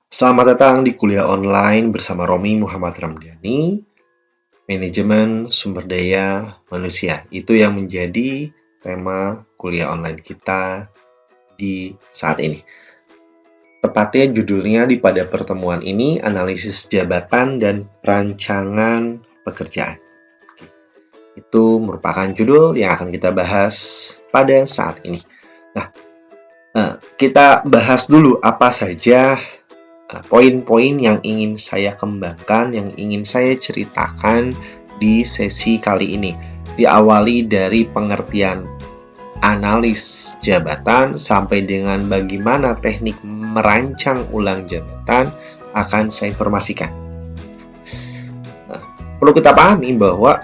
Selamat datang di kuliah online bersama Romi Muhammad Ramdhani, Manajemen Sumber Daya Manusia. Itu yang menjadi tema kuliah online kita di saat ini. Tepatnya judulnya pada pertemuan ini, analisis jabatan dan perancangan pekerjaan. Itu merupakan judul yang akan kita bahas pada saat ini. Nah, kita bahas dulu apa saja poin-poin yang ingin saya kembangkan, yang ingin saya ceritakan di sesi kali ini. Diawali dari pengertian analis jabatan sampai dengan bagaimana teknik merancang ulang jabatan akan saya informasikan. Perlu kita pahami bahwa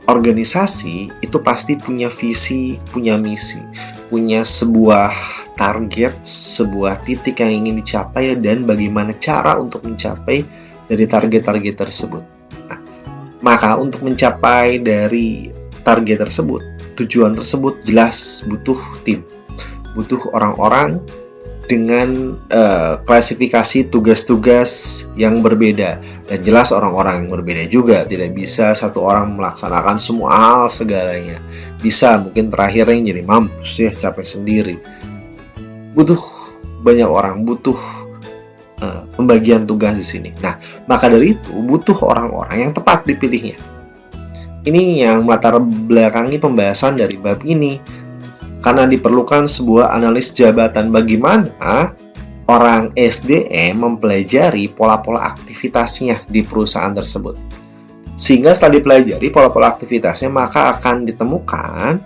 organisasi itu pasti punya visi, punya misi, punya sebuah target, sebuah titik yang ingin dicapai dan bagaimana cara untuk mencapai dari target-target tersebut. Nah, maka untuk mencapai dari target tersebut, tujuan tersebut jelas butuh tim, butuh orang-orang dengan klasifikasi tugas-tugas yang berbeda. Dan jelas orang-orang yang berbeda juga. Tidak bisa satu orang melaksanakan semua hal segalanya. Bisa mungkin terakhir yang jadi mampus ya, capek sendiri. Butuh banyak orang, butuh pembagian tugas di sini. Nah, maka dari itu butuh orang-orang yang tepat dipilihnya. Ini yang melatar belakangi pembahasan dari bab ini. Karena diperlukan sebuah analis jabatan bagaimana orang SDM mempelajari pola-pola aktivitasnya di perusahaan tersebut. Sehingga setelah dipelajari pola-pola aktivitasnya, maka akan ditemukan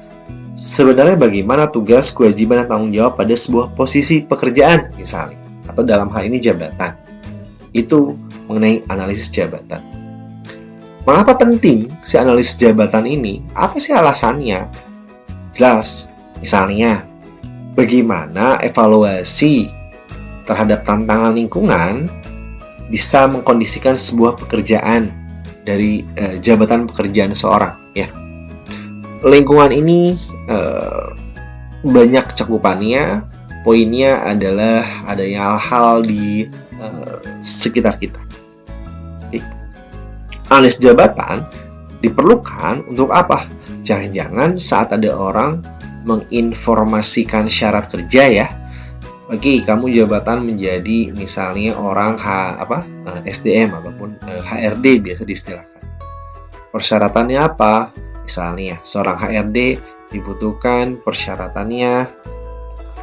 sebenarnya bagaimana tugas, kewajiban, dan tanggung jawab pada sebuah posisi pekerjaan misalnya. Atau dalam hal ini jabatan. Itu mengenai analisis jabatan. Mengapa penting si analisis jabatan ini? Apa sih alasannya? Jelas, misalnya bagaimana evaluasi terhadap tantangan lingkungan bisa mengkondisikan sebuah pekerjaan dari jabatan pekerjaan seorang ya. Lingkungan ini banyak cakupannya. Poinnya adalah adanya hal-hal di sekitar kita. Analis jabatan diperlukan untuk apa? Jangan-jangan saat ada orang menginformasikan syarat kerja ya. Oke, kamu jabatan menjadi misalnya orang SDM ataupun HRD biasa diistilahkan. Persyaratannya apa? Misalnya, seorang HRD dibutuhkan persyaratannya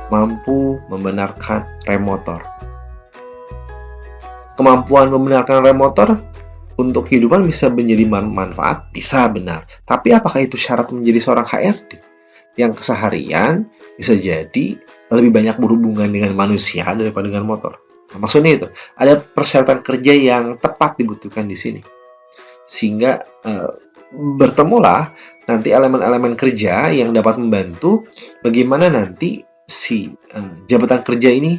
mampu membenarkan rem motor. Kemampuan membenarkan rem motor untuk kehidupan bisa menjadi manfaat, bisa benar. Tapi apakah itu syarat menjadi seorang HRD? Yang keseharian bisa jadi lebih banyak berhubungan dengan manusia daripada dengan motor. Nah, maksudnya itu, ada persyaratan kerja yang tepat dibutuhkan di sini. Sehingga bertemulah nanti elemen-elemen kerja yang dapat membantu bagaimana nanti si jabatan kerja ini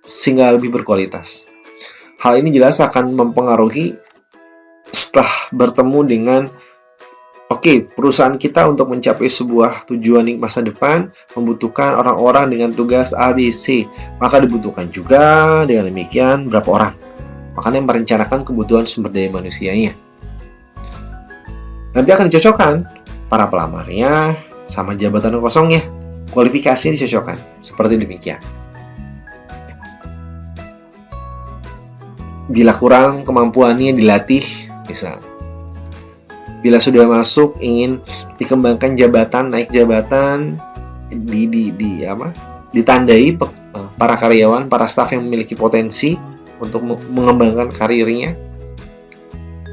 sehingga lebih berkualitas. Hal ini jelas akan mempengaruhi setelah bertemu dengan perusahaan kita untuk mencapai sebuah tujuan di masa depan membutuhkan orang-orang dengan tugas A, B, C. Maka dibutuhkan juga dengan demikian berapa orang. Makanya merencanakan kebutuhan sumber daya manusianya. Nanti akan dicocokkan para pelamarnya sama jabatan kosongnya. Kualifikasinya dicocokkan. Seperti demikian. Bila kurang kemampuannya dilatih, misalnya. Bila sudah masuk ingin dikembangkan jabatan, naik jabatan, ditandai para karyawan, para staf yang memiliki potensi untuk mengembangkan karirnya.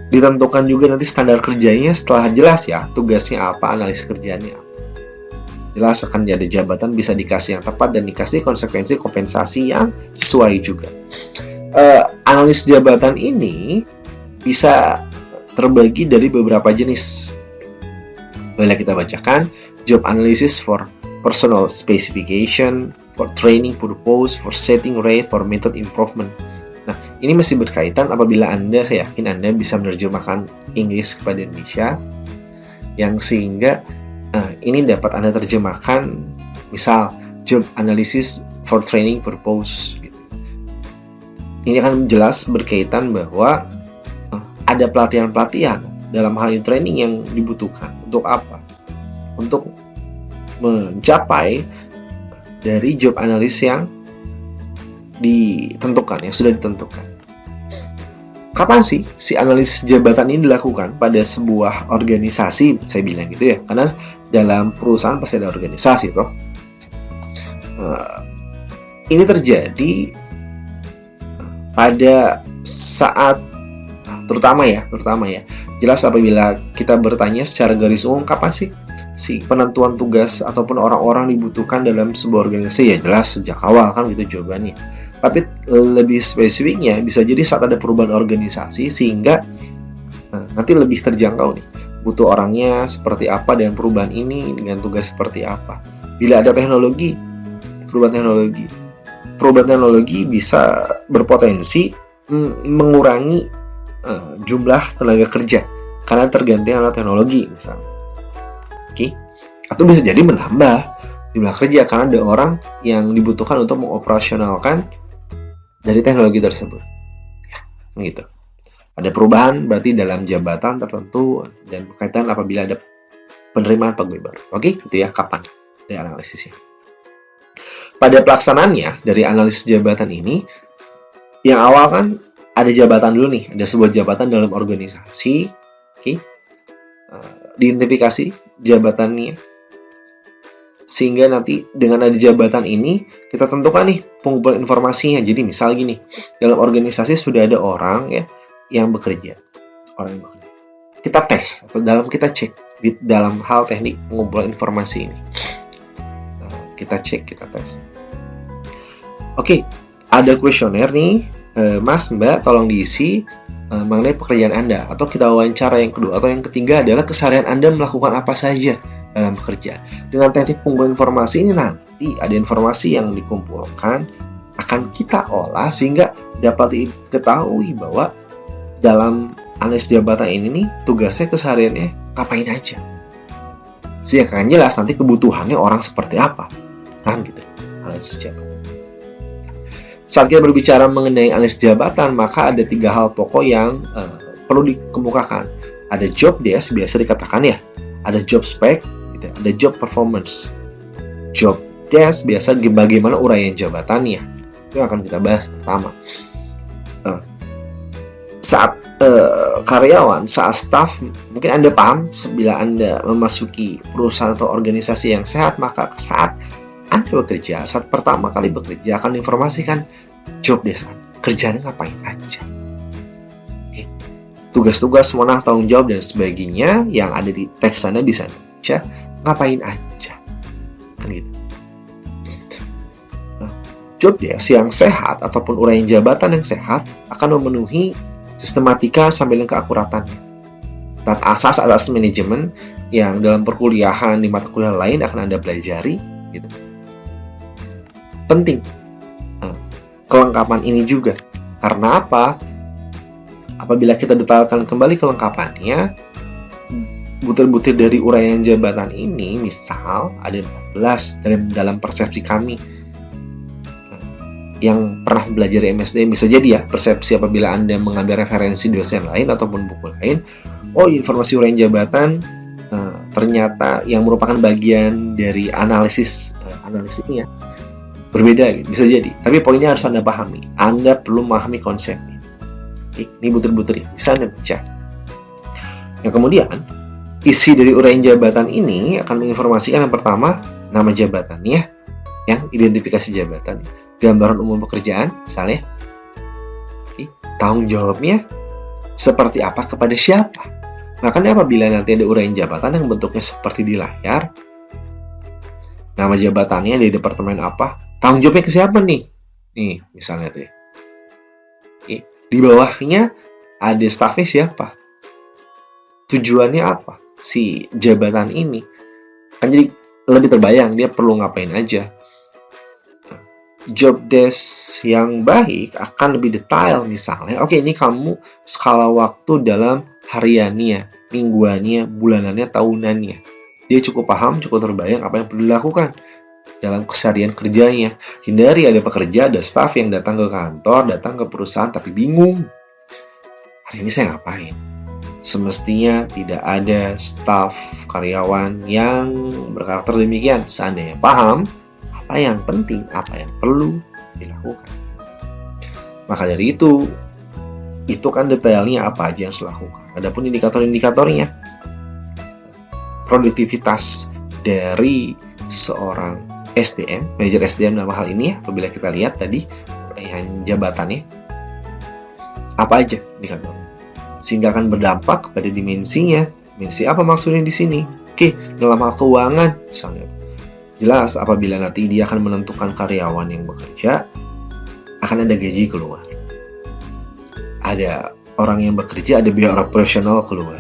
Ditentukan juga nanti standar kerjanya setelah jelas ya, tugasnya apa, analis kerjanya apa. Jelas akan jadi jabatan bisa dikasih yang tepat dan dikasih konsekuensi kompensasi yang sesuai juga. Analis jabatan ini bisa terbagi dari beberapa jenis. Boleh kita bacakan, job analysis for personal specification, for training purpose, for setting rate, for method improvement. Nah, ini masih berkaitan apabila saya yakin Anda bisa menerjemahkan Inggris kepada Indonesia, yang sehingga ini dapat Anda terjemahkan, misal job analysis for training purpose gitu. Ini akan jelas berkaitan bahwa ada pelatihan-pelatihan dalam hal ini training yang dibutuhkan. Untuk apa? Untuk mencapai dari job analysis yang ditentukan, yang sudah ditentukan. Kapan sih si analisis jabatan ini dilakukan? Pada sebuah organisasi, saya bilang gitu ya, karena dalam perusahaan pasti ada organisasi toh. Ini terjadi pada saat terutama ya, jelas apabila kita bertanya secara garis umum kapan sih si penentuan tugas ataupun orang-orang dibutuhkan dalam sebuah organisasi, ya jelas sejak awal kan gitu jawabannya. Tapi lebih spesifiknya bisa jadi saat ada perubahan organisasi sehingga nanti lebih terjangkau nih butuh orangnya seperti apa dan perubahan ini dengan tugas seperti apa. Bila ada perubahan teknologi bisa berpotensi mengurangi jumlah tenaga kerja karena tergantian alat teknologi misalnya. Oke. Atau bisa jadi menambah jumlah kerja karena ada orang yang dibutuhkan untuk mengoperasionalkan dari teknologi tersebut. Ya, gitu. Ada perubahan berarti dalam jabatan tertentu dan berkaitan apabila ada penerimaan pegawai baru. Oke, itu ya kapan dari analisisnya. Pada pelaksanaannya dari analisis jabatan ini, yang awal kan ada jabatan dulu nih, ada sebuah jabatan dalam organisasi. Oke. Diidentifikasi jabatannya. Sehingga nanti dengan ada jabatan ini, kita tentukan nih pengumpulan informasinya. Jadi misal gini, dalam organisasi sudah ada orang ya yang bekerja. Kita tes, atau kita cek di dalam hal teknik pengumpulan informasi ini. Kita cek, kita tes. Oke, ada kuesioner nih, Mas, Mbak, tolong diisi mengenai pekerjaan Anda. Atau kita wawancara yang kedua, atau yang ketiga adalah keseharian Anda melakukan apa saja dalam bekerja. Dengan teknik pengumpulan informasi ini nanti ada informasi yang dikumpulkan akan kita olah sehingga dapat diketahui bahwa dalam analisis jabatan ini nih tugasnya kesehariannya ngapain aja. Sehingga akan jelas nanti kebutuhannya orang seperti apa. Kan gitu. Analisis jabatan. Saat kita berbicara mengenai analisis jabatan, maka ada 3 hal pokok yang perlu dikemukakan. Ada job desk, biasa dikatakan ya. Ada job spec, gitu. Ada job performance. Job desk biasa bagaimana uraian jabatannya. Itu yang akan kita bahas pertama. Saat karyawan, saat staff, mungkin Anda paham, bila Anda memasuki perusahaan atau organisasi yang sehat, maka saat Anda bekerja, saat pertama kali bekerja akan diinformasikan job desk, kerjanya ngapain aja. Oke. Tugas-tugas, wewenang, tanggung jawab dan sebagainya yang ada di teks Anda bisa baca, ngapain aja. Kan gitu. Job desk yang sehat ataupun uraian jabatan yang sehat akan memenuhi sistematika sambil keakuratannya. Dan asas-asas manajemen yang dalam perkuliahan di mata kuliah lain akan Anda pelajari, gitu. Penting kelengkapan ini juga. Karena apa? Apabila kita detailkan kembali kelengkapannya, butir-butir dari uraian jabatan ini, misal ada 14 dalam persepsi kami yang pernah belajar MSD, bisa jadi ya persepsi apabila Anda mengambil referensi dosen lain ataupun buku lain. Oh, informasi uraian jabatan ternyata yang merupakan bagian dari analisisnya berbeda, bisa jadi. Tapi poinnya harus Anda pahami. Anda perlu memahami konsepnya. Ini butir-butir bisa Anda baca. Yang kemudian, isi dari uraian jabatan ini akan menginformasikan yang pertama, nama jabatannya, yang identifikasi jabatan, gambaran umum pekerjaan, misalnya, tanggung jawabnya seperti apa kepada siapa. Makanya apabila nanti ada uraian jabatan yang bentuknya seperti di layar, nama jabatannya di departemen apa, tanggung jawabnya ke siapa nih? Nih, misalnya tuh ya. Di bawahnya ada stafnya siapa? Tujuannya apa? Si jabatan ini. Kan jadi lebih terbayang dia perlu ngapain aja. Job desk yang baik akan lebih detail, misalnya, oke, ini kamu skala waktu dalam hariannya, mingguannya, bulanannya, tahunannya. Dia cukup paham, cukup terbayang apa yang perlu dilakukan. dalam keseharian kerjanya. Hindari ada pekerja, ada staf yang datang ke kantor, datang ke perusahaan tapi bingung. Hari ini saya ngapain? Semestinya tidak ada staf karyawan yang berkarakter demikian. Seandainya paham apa yang penting, apa yang perlu dilakukan. Maka dari itu kan detailnya apa aja yang harus dilakukan. Adapun indikator-indikatornya, produktivitas dari seorang SDM, manajer SDM dalam hal ini ya, apabila kita lihat tadi jabatannya, apa aja indikator, sehingga akan berdampak pada dimensinya. Dimensi apa maksudnya di sini? Oke, dalam hal keuangan misalnya, jelas apabila nanti dia akan menentukan karyawan yang bekerja, akan ada gaji keluar, ada orang yang bekerja, ada biaya operasional keluar.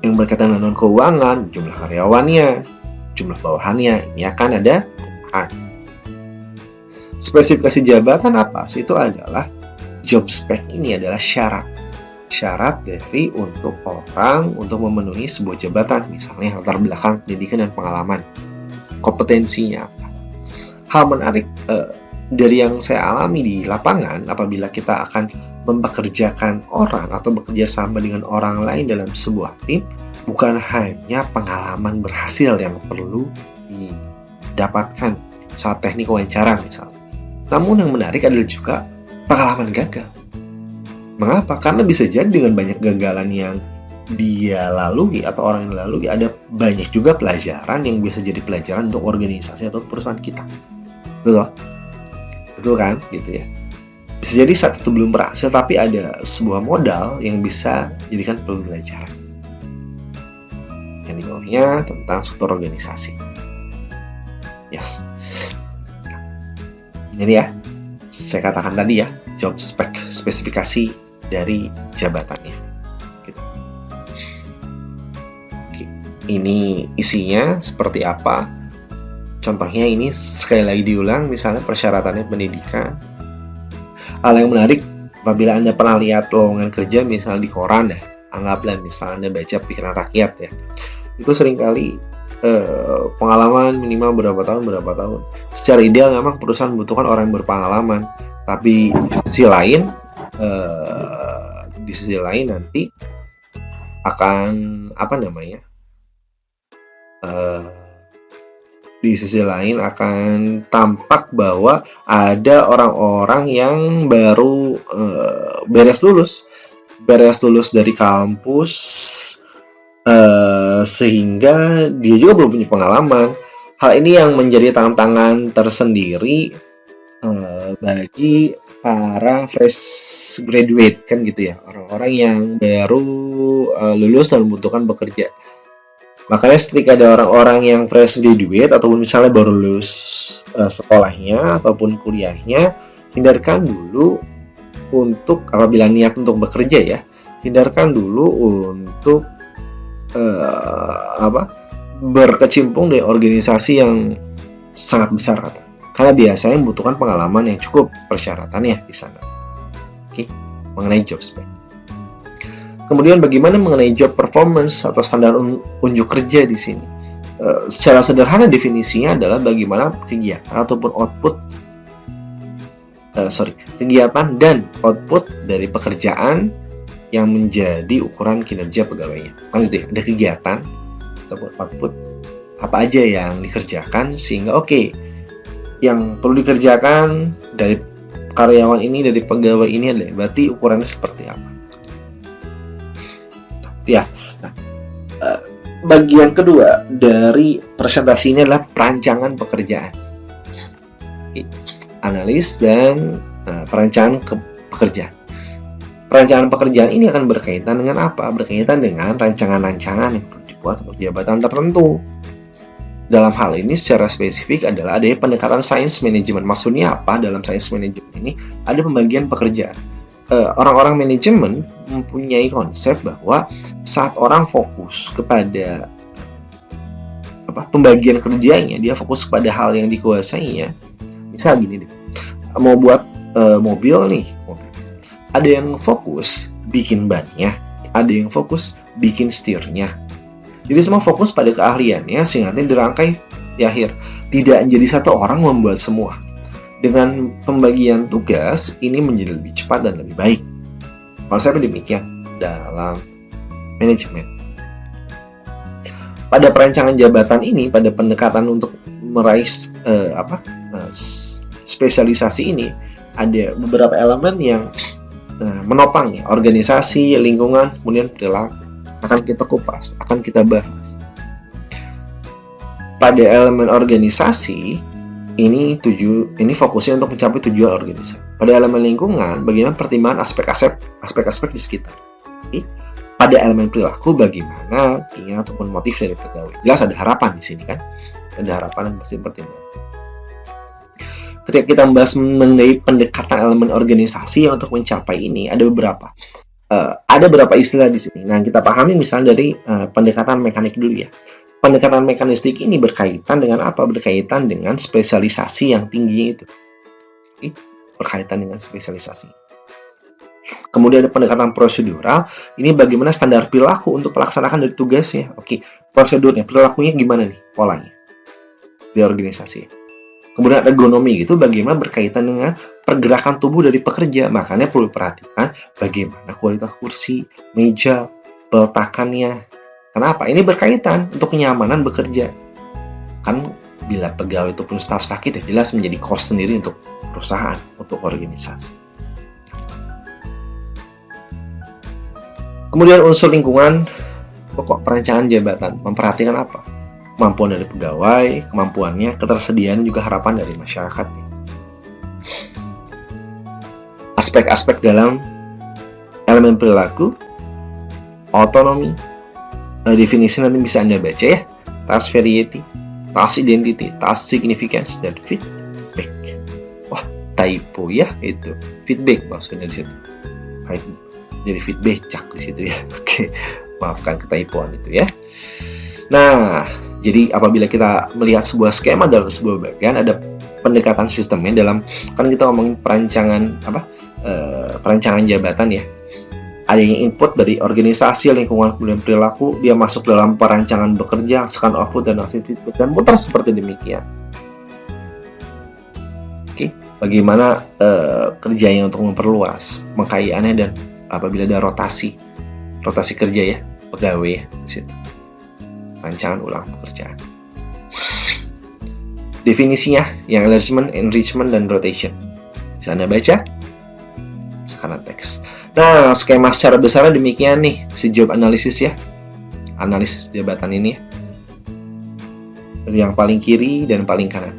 Yang berkaitan dengan keuangan, jumlah karyawannya, jumlah bawahannya, ini akan ada perubahan. Spesifikasi jabatan apa? Itu adalah job spec. Ini adalah syarat dari untuk orang untuk memenuhi sebuah jabatan, misalnya latar belakang pendidikan dan pengalaman, kompetensinya apa. Hal menarik dari yang saya alami di lapangan, apabila kita akan mempekerjakan orang atau bekerja sama dengan orang lain dalam sebuah tim, bukan hanya pengalaman berhasil yang perlu didapatkan saat teknik wawancara misalnya. Namun yang menarik adalah juga pengalaman gagal. Mengapa? Karena bisa jadi dengan banyak gagalan yang dia lalui atau orang yang lalui, ada banyak juga pelajaran yang bisa jadi pelajaran untuk organisasi atau perusahaan kita. Betul kan? Gitu ya. Bisa jadi saat itu belum berhasil, tapi ada sebuah modal yang bisa jadikan pembelajaran. Yang di bawahnya tentang struktur organisasi. Yes. Ini ya, saya katakan tadi ya, job spec, spesifikasi dari jabatannya. Gitu. Oke. Ini isinya seperti apa? Contohnya ini sekali lagi diulang, misalnya persyaratannya pendidikan. Hal yang menarik, apabila Anda pernah lihat lowongan kerja misalnya di koran ya, anggaplah misalnya Anda baca Pikiran Rakyat ya, itu seringkali pengalaman minimal berapa tahun. Secara ideal memang perusahaan membutuhkan orang yang berpengalaman, tapi di sisi lain nanti akan di sisi lain akan tampak bahwa ada orang-orang yang baru beres lulus dari kampus, sehingga dia juga belum punya pengalaman. Hal ini yang menjadi tantangan tersendiri bagi para fresh graduate kan gitu ya, orang-orang yang baru lulus dan membutuhkan bekerja. Makanya ketika ada orang-orang yang fresh graduate ataupun misalnya baru lulus sekolahnya ataupun kuliahnya, hindarkan dulu untuk, apabila niat untuk bekerja ya, hindarkan dulu untuk berkecimpung di organisasi yang sangat besar, karena biasanya membutuhkan pengalaman yang cukup persyaratannya di sana. Oke, mengenai job spec. Kemudian bagaimana mengenai job performance atau standar unjuk kerja di sini? Secara sederhana definisinya adalah bagaimana kegiatan ataupun kegiatan dan output dari pekerjaan yang menjadi ukuran kinerja pegawainya. Kan gitu ya, ada kegiatan ataupun output apa aja yang dikerjakan sehingga yang perlu dikerjakan dari karyawan ini, dari pegawai ini adalah berarti ukurannya seperti apa. Ya, bagian kedua dari presentasi ini adalah perancangan pekerjaan. Analis dan perancangan pekerjaan. Perancangan pekerjaan ini akan berkaitan dengan apa? Berkaitan dengan rancangan-rancangan yang perlu dibuat untuk jabatan tertentu. Dalam hal ini secara spesifik adalah adanya pendekatan sains manajemen. Maksudnya apa? Dalam sains manajemen ini ada pembagian pekerjaan. Orang-orang manajemen mempunyai konsep bahwa saat orang fokus kepada pembagian kerjanya, dia fokus pada hal yang dikuasainya. Misal gini deh, mau buat mobil nih, ada yang fokus bikin bannya, ada yang fokus bikin setirnya. Jadi semua fokus pada keahliannya sehingga nanti dirangkai di akhir. Tidak jadi satu orang membuat semua. Dengan pembagian tugas, ini menjadi lebih cepat dan lebih baik. Konsepnya demikian dalam manajemen. Pada perancangan jabatan ini, pada pendekatan untuk meraih spesialisasi ini, ada beberapa elemen yang menopang ya, organisasi, lingkungan, kemudian perilaku. Akan kita kupas, akan kita bahas. Pada elemen organisasi, ini fokusnya untuk mencapai tujuan organisasi. Pada elemen lingkungan, bagaimana pertimbangan aspek-aspek di sekitar. Pada elemen perilaku, bagaimana keinginan ataupun motif dari pegawai. Jelas ada harapan di sini kan, ada harapan dan pasti pertimbangan. Ketika kita membahas mengenai pendekatan elemen organisasi untuk mencapai ini, ada beberapa istilah di sini. Nah, kita pahami misalnya dari pendekatan mekanik dulu ya. Pendekatan mekanistik ini berkaitan dengan apa? Berkaitan dengan spesialisasi yang tinggi itu. Berkaitan dengan spesialisasi. Kemudian ada pendekatan prosedural. Ini bagaimana standar perilaku untuk melaksanakan dari tugasnya. Prosedurnya, perilakunya gimana nih polanya di organisasi. Kemudian ergonomi itu bagaimana berkaitan dengan pergerakan tubuh dari pekerja. Makanya perlu diperhatikan bagaimana kualitas kursi, meja, peletakannya. Kenapa? Ini berkaitan untuk kenyamanan bekerja. Kan bila pegawai ataupun staf sakit ya jelas menjadi cost sendiri untuk perusahaan, untuk organisasi. Kemudian unsur lingkungan, pokok perancangan jabatan, memperhatikan apa? Kemampuan dari pegawai, kemampuannya, ketersediaan, juga harapan dari masyarakat. Aspek-aspek dalam elemen perilaku, otonomi, definisi nanti bisa Anda baca ya. Task variety, task identity, task significance, dan feedback. Wah, typo ya itu. Feedback maksudnya di situ. Jadi feedback cak di situ ya. Oke, maafkan ketypoan itu ya. Nah, jadi apabila kita melihat sebuah skema dalam sebuah bagian, ada pendekatan sistemnya dalam, kan kita ngomongin perancangan jabatan ya. Adanya input dari organisasi, lingkungan, kemudian perilaku, dia masuk dalam perancangan bekerja, hasilkan output dan hasil feedback, dan putar seperti demikian. Bagaimana kerjanya untuk memperluas, mengkayaannya, dan apabila ada rotasi kerja ya, pegawai ya, di situ. Rancangan ulang pekerjaan. Definisinya yang enrichment, dan rotation. Bisa Anda baca sekarang teks. Nah, skema secara besar demikian nih, si job analysis ya. Analisis jabatan ini ya. Dari yang paling kiri dan paling kanan.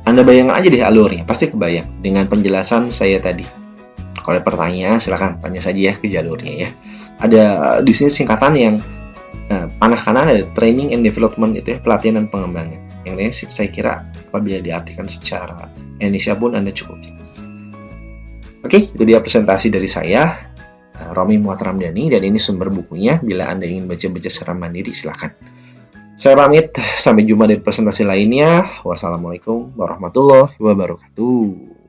Anda bayangkan aja deh alurnya, pasti kebayang dengan penjelasan saya tadi. Kalau ada pertanyaan, silakan tanya saja ya ke jalurnya ya. Ada di sini singkatan yang panah kanan ada training and development itu ya, pelatihan dan pengembangan. Yang lain saya kira apabila diartikan secara Indonesia pun Anda cukup jelas. Itu dia presentasi dari saya, Romi Muhammad Ramdhani, dan ini sumber bukunya. Bila Anda ingin baca-baca secara mandiri, silakan. Saya pamit, sampai jumpa di presentasi lainnya. Wassalamualaikum warahmatullahi wabarakatuh.